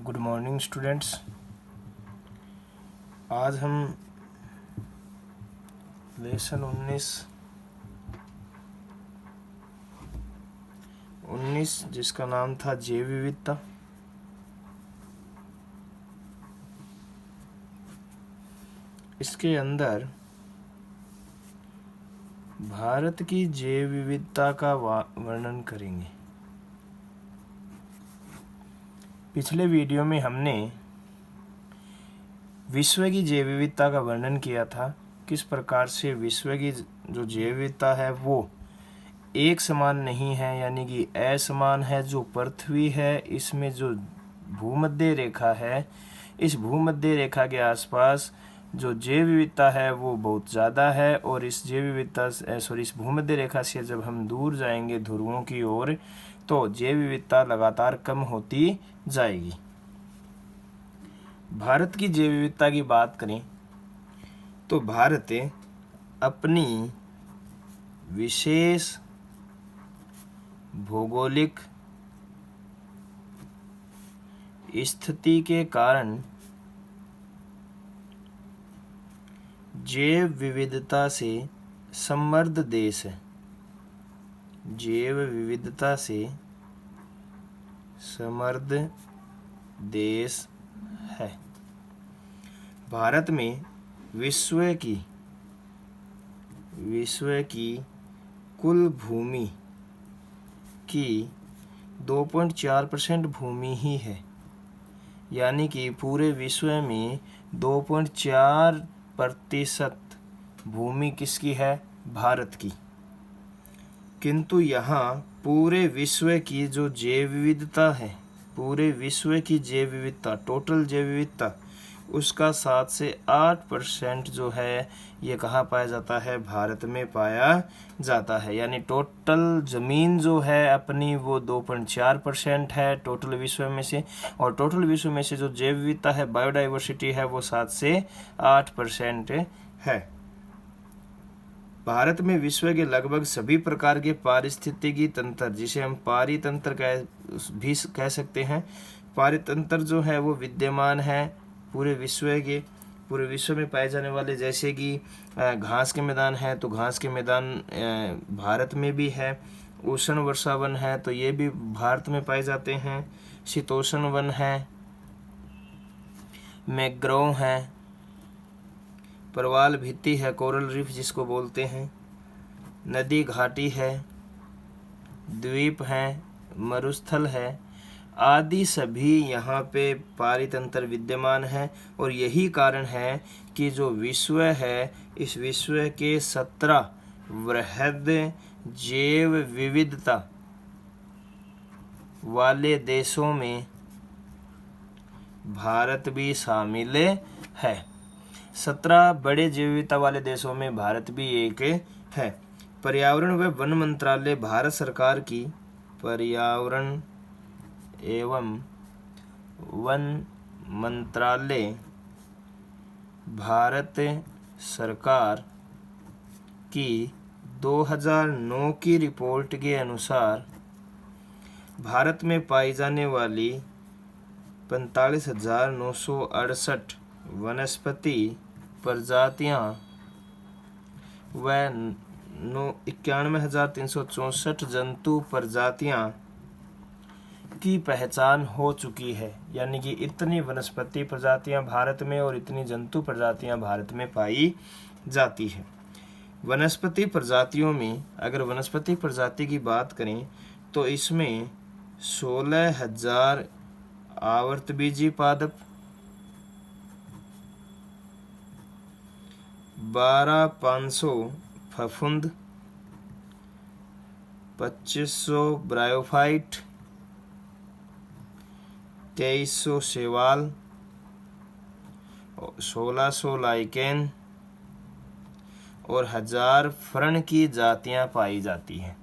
Good morning students. आज हम lesson 19 जिसका नाम था जैव विविधता, इसके अंदर भारत की जैव विविधता का वर्णन करेंगे। पिछले वीडियो में हमने विश्व की जैव विविधता का वर्णन किया था, किस प्रकार से विश्व की जो जैव विविधता है वो एक समान नहीं है, यानी कि असमान है। जो पृथ्वी है इसमें जो भूमध्य रेखा है, इस भूमध्य रेखा के आसपास जो जैव विविधता है वो बहुत ज़्यादा है, और इस जैव विविधता इस भूमध्य रेखा से जब हम दूर जाएंगे ध्रुवों की ओर तो जैव विविधता लगातार कम होती जाएगी। भारत की जैव विविधता की बात करें तो भारत अपनी विशेष भौगोलिक स्थिति के कारण जैव विविधता से समृद्ध देश है। जैव विविधता से समृद्ध देश है। भारत में विश्व की कुल भूमि की 2.4% भूमि ही है, यानी कि पूरे विश्व में 2.4% भूमि किसकी है? भारत की। किंतु यहाँ पूरे विश्व की जो जैव विविधता है, पूरे विश्व की जैव विविधता, टोटल जैव विविधता, उसका 7 से 8% जो है ये कहाँ पाया जाता है? भारत में पाया जाता है। यानी टोटल ज़मीन जो है अपनी वो 2.4% है टोटल विश्व में से, और टोटल विश्व में से जो जैव विविधता है, बायोडाइवर्सिटी है, वो 7 से 8% है। भारत में विश्व के लगभग सभी प्रकार के पारिस्थितिकी तंत्र, जिसे हम पारितंत्र भी कह सकते हैं, पारितंत्र जो है वो विद्यमान है पूरे विश्व में पाए जाने वाले। जैसे कि घास के मैदान है तो घास के मैदान भारत में भी है। उष्ण वर्षा वन है तो ये भी भारत में पाए जाते हैं। शीतोष्ण वन है, मैंग्रोव है, प्रवाल भित्ति है, कोरल रीफ जिसको बोलते हैं, नदी घाटी है, द्वीप है, मरुस्थल है, आदि सभी यहाँ पे पारितंत्र विद्यमान है। और यही कारण है कि जो विश्व है, इस विश्व के 17 वृहद जैव विविधता वाले देशों में भारत भी शामिल है। 17 बड़े जैव विविधता वाले देशों में भारत भी एक है। पर्यावरण व वन मंत्रालय भारत सरकार की पर्यावरण एवं वन मंत्रालय भारत सरकार की 2009 की रिपोर्ट के अनुसार भारत में पाई जाने वाली 45,968 वनस्पति प्रजातियां व 91,364 जंतु प्रजातियां की पहचान हो चुकी है। यानी कि इतनी वनस्पति प्रजातियां भारत में और इतनी जंतु प्रजातियां भारत में पाई जाती है। वनस्पति प्रजातियों में अगर वनस्पति प्रजाति की बात करें तो इसमें 16,000 आवर्तबीजी पादप, 12,500 फफूंद, 2,500 ब्रायोफाइट, 2,300 शैवाल, 1,600 लाइकेन और 1,000 फर्ण की जातियां पाई जाती हैं।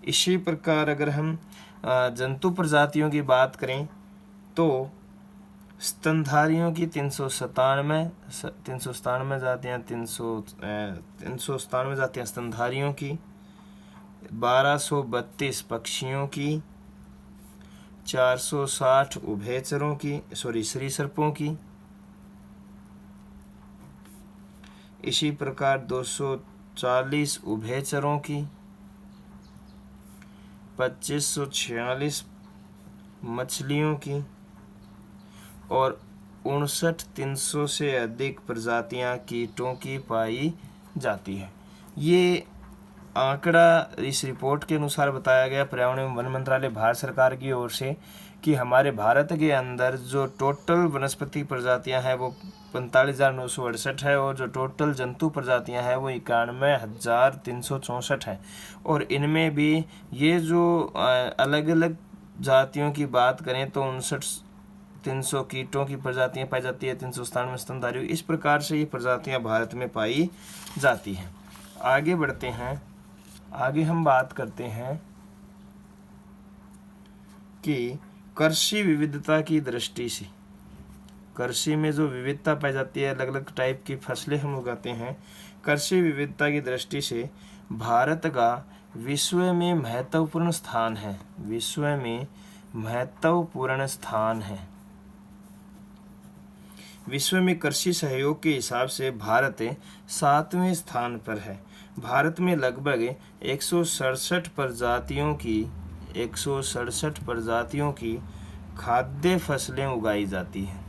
इसी प्रकार अगर हम जंतु प्रजातियों की बात करें तो स्तनधारियों की 397 जातियां, 397 जातियां स्तनधारियों की, 1232 पक्षियों की, 460 उभयचरों की सरीसृपों की, इसी प्रकार 240 उभयचरों की, 2546 मछलियों की और 59,300 से अधिक प्रजातियां कीटों की पाई जाती है। ये आंकड़ा इस रिपोर्ट के अनुसार बताया गया पर्यावरण एवं वन मंत्रालय भारत सरकार की ओर से कि हमारे भारत के अंदर जो टोटल वनस्पति प्रजातियां हैं वो 45,968 है और जो टोटल जंतु प्रजातियां हैं वो 91,364 है। और इनमें भी ये जो अलग अलग जातियों की बात करें तो 59,300 कीटों की प्रजातियां पाई जाती है, 397 स्तनधारी। इस प्रकार से ये प्रजातियां भारत में पाई जाती हैं। आगे बढ़ते हैं। आगे हम बात करते हैं कि कृषि विविधता की दृष्टि से, कृषि में जो विविधता पाई जाती है, अलग अलग टाइप की फसलें हम उगाते हैं, कृषि विविधता की दृष्टि से भारत का विश्व में महत्वपूर्ण स्थान है। विश्व में महत्वपूर्ण स्थान है। विश्व में कृषि सहयोग के हिसाब से भारत 7वें स्थान पर है। भारत में लगभग 167 प्रजातियों की खाद्य फसलें उगाई जाती हैं।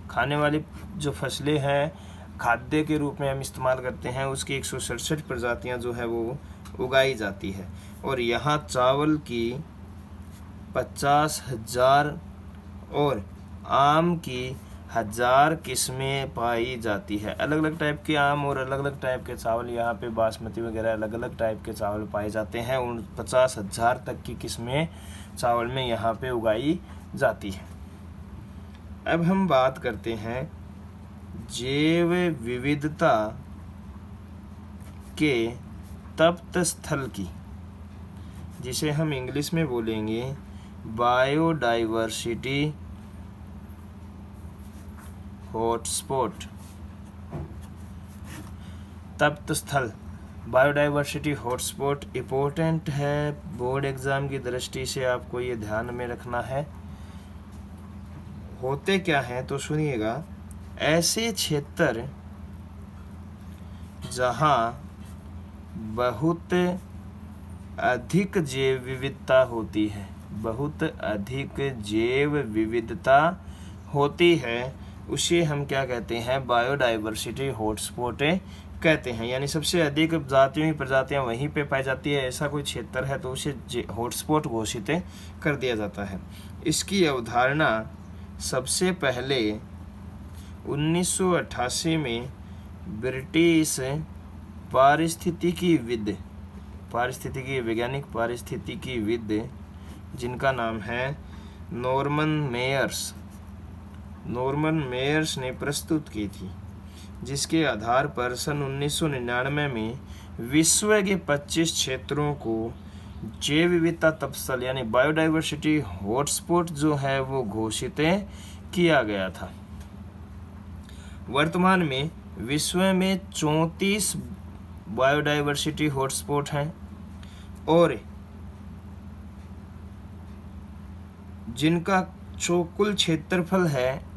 खाने वाली जो फसलें हैं खाद्य के रूप में हम इस्तेमाल करते हैं, उसकी 167 प्रजातियां जो है वो उगाई जाती है। और यहाँ चावल की 50,000 और आम की 1,000 किस्में पाई जाती है। अलग अलग टाइप के आम और अलग अलग टाइप के चावल, यहाँ पे बासमती वगैरह अलग अलग टाइप के चावल पाए जाते हैं। उन 50,000 तक की किस्में चावल में यहाँ पे उगाई जाती है। अब हम बात करते हैं जैव विविधता के तप्त स्थल की, जिसे हम इंग्लिश में बोलेंगे बायोडाइवर्सिटी हॉटस्पॉट। तप्त स्थल, बायोडाइवर्सिटी हॉटस्पॉट इम्पोर्टेंट है। बोर्ड एग्जाम की दृष्टि से आपको ये ध्यान में रखना है। होते क्या हैं तो सुनिएगा। ऐसे क्षेत्र जहाँ बहुत अधिक जैव विविधता होती है, बहुत अधिक जैव विविधता होती है, उसे हम क्या कहते हैं? बायोडाइवर्सिटी हॉटस्पॉट कहते हैं। यानी सबसे अधिक जातियों की प्रजातियां वहीं पे पाई जाती है, ऐसा कोई क्षेत्र है तो उसे हॉटस्पॉट घोषित कर दिया जाता है। इसकी अवधारणा सबसे पहले 1988 में ब्रिटिश पारिस्थितिकीविद जिनका नाम है नॉर्मन मेयर्स ने प्रस्तुत की थी, जिसके आधार पर सन 1999 में विश्व के 25 क्षेत्रों को जैव विविधता तपस्थल यानी बायोडाइवर्सिटी हॉटस्पॉट जो है वो घोषित किया गया था। वर्तमान में विश्व में 34 बायोडाइवर्सिटी हॉटस्पॉट हैं और जिनका जो कुल क्षेत्रफल है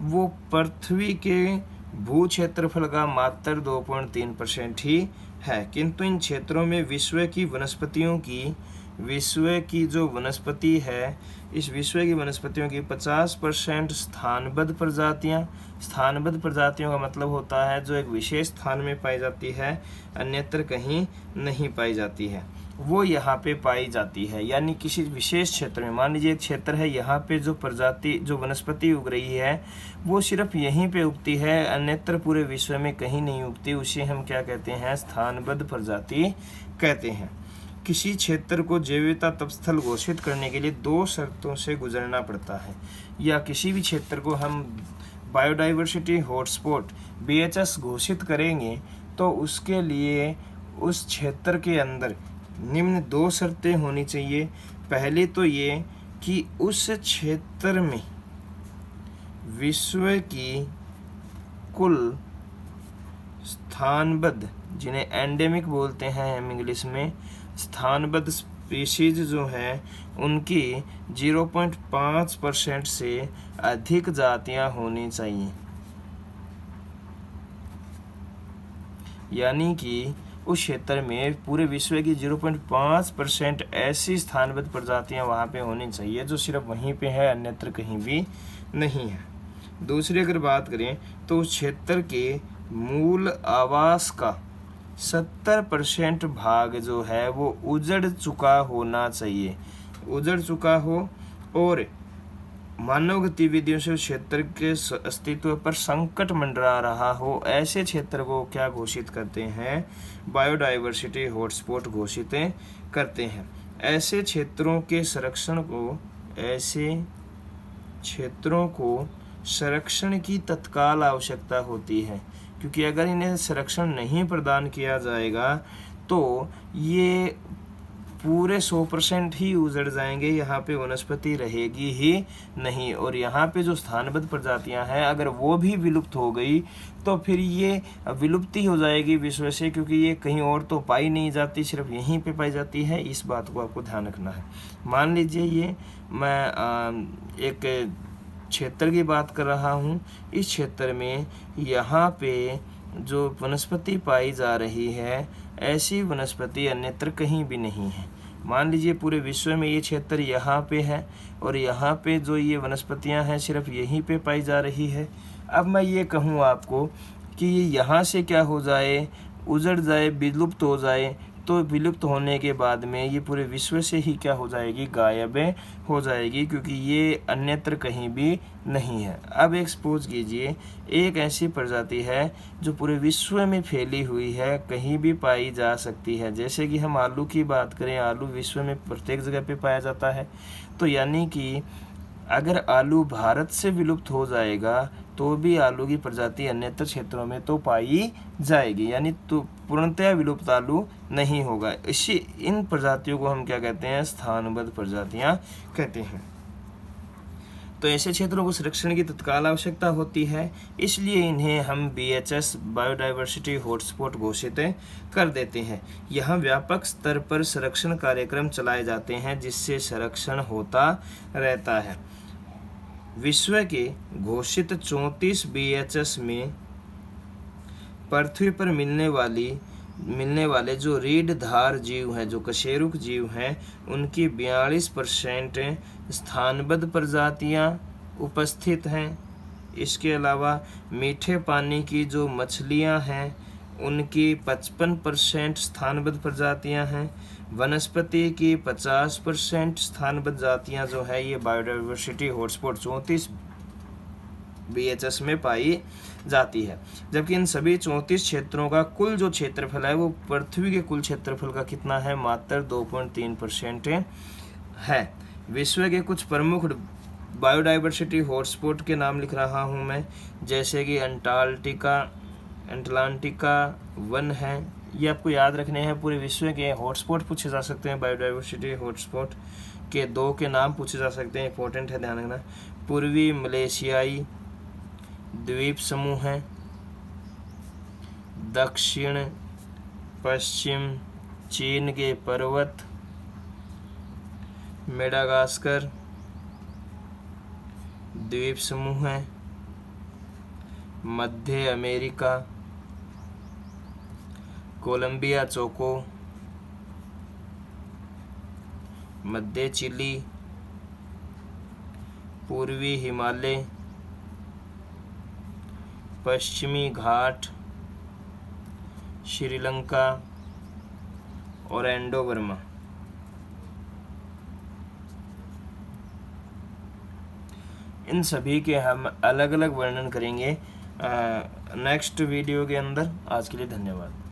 वो पृथ्वी के भू क्षेत्रफल का मात्र 2.3% ही है। किंतु इन क्षेत्रों में विश्व की जो वनस्पति है, इस विश्व की वनस्पतियों की 50% स्थानबद्ध प्रजातियों का मतलब होता है जो एक विशेष स्थान में पाई जाती है, अन्यत्र कहीं नहीं पाई जाती है, वो यहाँ पे पाई जाती है। यानी किसी विशेष क्षेत्र में, मान लीजिए एक क्षेत्र है, यहाँ पे जो वनस्पति उग रही है वो सिर्फ यहीं पे उगती है, अन्यत्र पूरे विश्व में कहीं नहीं उगती, उसे हम क्या कहते हैं? स्थानबद्ध प्रजाति कहते हैं। किसी क्षेत्र को जैव विविधता तपस्थल घोषित करने के लिए 2 शर्तों से गुजरना पड़ता है, या किसी भी क्षेत्र को हम बायोडाइवर्सिटी हॉटस्पॉट BHS घोषित करेंगे तो उसके लिए उस क्षेत्र के अंदर निम्न 2 शर्तें होनी चाहिए। पहले तो ये कि उस क्षेत्र में विश्व की कुल स्थानबद्ध, जिन्हें एंडेमिक बोलते हैं हम इंग्लिश में, स्थानबद्ध स्पीशीज जो हैं उनकी 0.5% से अधिक जातियां होनी चाहिए। यानी कि उस क्षेत्र में पूरे विश्व की 0.5% ऐसी स्थानबद्ध प्रजातियां वहाँ पे होनी चाहिए जो सिर्फ वहीं पे है, अन्यत्र कहीं भी नहीं है। दूसरी अगर बात करें तो उस क्षेत्र के मूल आवास का 70% भाग जो है वो उजड़ चुका होना चाहिए, उजड़ चुका हो और मानव गतिविधियों से क्षेत्र के अस्तित्व पर संकट मंडरा रहा हो, ऐसे क्षेत्र को क्या घोषित करते हैं? बायोडाइवर्सिटी हॉटस्पॉट घोषित करते हैं। ऐसे क्षेत्रों के संरक्षण को, ऐसे क्षेत्रों को संरक्षण की तत्काल आवश्यकता होती है, क्योंकि अगर इन्हें संरक्षण नहीं प्रदान किया जाएगा तो ये पूरे 100% ही उजड़ जाएंगे, यहाँ पे वनस्पति रहेगी ही नहीं। और यहाँ पे जो स्थानबद्ध प्रजातियाँ हैं अगर वो भी विलुप्त हो गई तो फिर ये विलुप्ति हो जाएगी विश्व से, क्योंकि ये कहीं और तो पाई नहीं जाती, सिर्फ यहीं पे पाई जाती है। इस बात को आपको ध्यान रखना है। मान लीजिए ये मैं एक क्षेत्र की बात कर रहा हूँ, इस क्षेत्र में यहाँ पे जो वनस्पति पाई जा रही है ऐसी वनस्पति अन्यत्र कहीं भी नहीं है। मान लीजिए पूरे विश्व में ये क्षेत्र यहाँ पे है और यहाँ पे जो ये वनस्पतियाँ हैं सिर्फ यहीं पे पाई जा रही है। अब मैं ये कहूँ आपको कि ये यहाँ से क्या हो जाए, उजड़ जाए, विलुप्त हो जाए, तो विलुप्त होने के बाद में ये पूरे विश्व से ही क्या हो जाएगी, गायब हो जाएगी, क्योंकि ये अन्यत्र कहीं भी नहीं है। अब एक सपोज कीजिए एक ऐसी प्रजाति है जो पूरे विश्व में फैली हुई है, कहीं भी पाई जा सकती है। जैसे कि हम आलू की बात करें, आलू विश्व में प्रत्येक जगह पे पाया जाता है। तो यानी कि अगर आलू भारत से विलुप्त हो जाएगा तो भी आलू की प्रजाति अन्यत्र क्षेत्रों में तो पाई जाएगी, यानी तो पूर्णतः विलुप्त आलू नहीं होगा। इसी इन प्रजातियों को हम क्या कहते हैं, स्थानबद्ध प्रजातियां कहते हैं। तो ऐसे क्षेत्रों को संरक्षण की तत्काल आवश्यकता होती है, इसलिए इन्हें हम BHS बायोडाइवर्सिटी हॉटस्पॉट घोषित कर देते हैं। यहाँ व्यापक स्तर पर संरक्षण कार्यक्रम चलाए जाते हैं जिससे संरक्षण होता रहता है। विश्व के घोषित 34 BHS में पृथ्वी पर मिलने वाले जो रीढ़धार जीव हैं, जो कशेरुक जीव हैं, उनकी 42% स्थानबद्ध प्रजातियां उपस्थित हैं। इसके अलावा मीठे पानी की जो मछलियां हैं उनकी 55% स्थानबद्ध प्रजातियां हैं। वनस्पति की 50% स्थानबद्ध जातियां जो है ये बायोडाइवर्सिटी हॉटस्पॉट 34 BHS में पाई जाती है। जबकि इन सभी 34 क्षेत्रों का कुल जो क्षेत्रफल है वो पृथ्वी के कुल क्षेत्रफल का कितना है, मात्र 2.3% है। विश्व के कुछ प्रमुख बायोडाइवर्सिटी हॉटस्पॉट के नाम लिख रहा हूँ मैं, जैसे कि अटलांटिका वन है, ये आपको याद रखने हैं। पूरे विश्व के हॉटस्पॉट पूछे जा सकते हैं, बायोडाइवर्सिटी हॉटस्पॉट के 2 के नाम पूछे जा सकते हैं, इंपॉर्टेंट है, ध्यान रखना। पूर्वी मलेशियाई द्वीप समूह है, दक्षिण पश्चिम चीन के पर्वत, मेडागास्कर द्वीप समूह है, मध्य अमेरिका, कोलंबिया चोको, मध्य चिली, पूर्वी हिमालय, पश्चिमी घाट, श्रीलंका और एंडो बर्मा। इन सभी के हम अलग अलग वर्णन करेंगे नेक्स्ट वीडियो के अंदर। आज के लिए धन्यवाद।